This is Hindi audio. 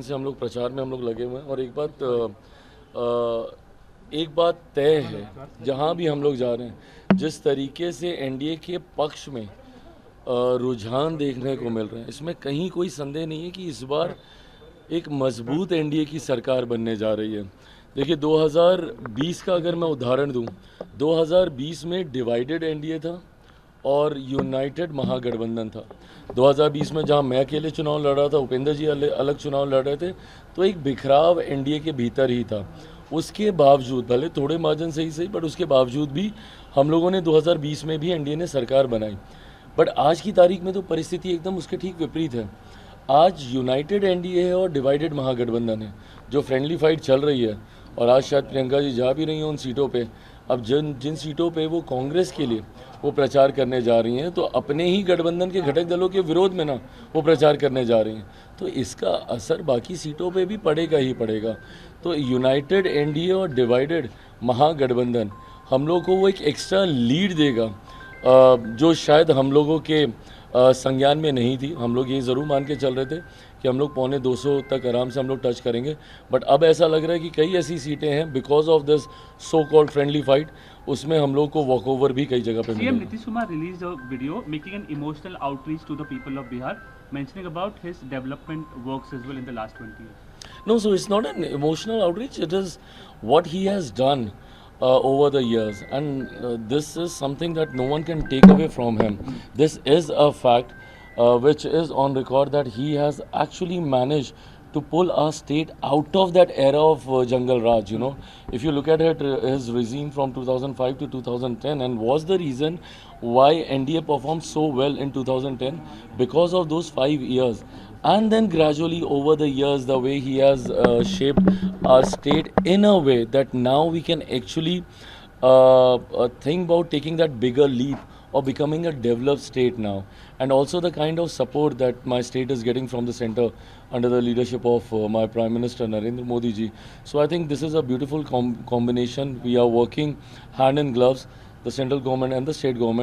से हम लोग प्रचार में हम लोग लगे हुए हैं और एक बात तय है, जहां भी हम लोग जा रहे हैं, जिस तरीके से एनडीए के पक्ष में रुझान देखने को मिल रहे हैं, इसमें कहीं कोई संदेह नहीं है कि इस बार एक मजबूत एनडीए की सरकार बनने जा रही है। देखिए 2020 का अगर मैं उदाहरण दूं, 2020 में डिवाइडेड एनडीए था और यूनाइटेड महागठबंधन था। 2020 में जहां मैं अकेले चुनाव लड़ रहा था, उपेंद्र जी अलग चुनाव लड़ रहे थे, तो एक बिखराव एनडीए के भीतर ही था। उसके बावजूद, भले थोड़े मार्जिन से ही सही, बट उसके बावजूद भी हम लोगों ने 2020 में भी एनडीए ने सरकार बनाई। बट आज की तारीख में तो परिस्थिति एकदम उसके ठीक विपरीत है। आज यूनाइटेड एनडीए है और डिवाइडेड महागठबंधन है, जो फ्रेंडली फाइट चल रही है। और आज शायद प्रियंका जी जा भी रही हैं उन सीटों पे। अब जिन जिन सीटों पे वो कांग्रेस के लिए वो प्रचार करने जा रही हैं, तो अपने ही गठबंधन के घटक दलों के विरोध में ना वो प्रचार करने जा रही हैं, तो इसका असर बाकी सीटों पे भी पड़ेगा ही पड़ेगा। तो यूनाइटेड एनडीए और डिवाइडेड महागठबंधन हम लोग को वो एक एक्स्ट्रा लीड देगा, जो शायद हम लोगों के संज्ञान में नहीं थी। हम लोग ये ज़रूर मान के चल रहे थे कि हम लोग पौने 200 तक आराम से हम लोग टच करेंगे, बट अब ऐसा लग रहा है कि कई ऐसी सीटें हैं because of this so called friendly fight, उसमें हम लोग को वॉक ओवर भी कई जगह पे मिलेगा। CM Nitish Kumar released a video making an emotional outreach to the people of Bihar, mentioning about his development works as well in the last 20 years. No, so it's not an emotional outreach. It is what he has done over the years, and this is something that no one can take away from him. This is a fact which is on record, that he has actually managed to pull our state out of that era of Jungle Raj. You know, if you look at it, his regime from 2005 to 2010, and was the reason why NDA performed so well in 2010, because of those 5 years. And then gradually over the years, the way he has shaped our state in a way that now we can actually think about taking that bigger leap or becoming a developed state now. And also the kind of support that my state is getting from the center under the leadership of my Prime Minister Narendra Modi ji. So I think this is a beautiful combination. We are working hand in gloves, the central government and the state government.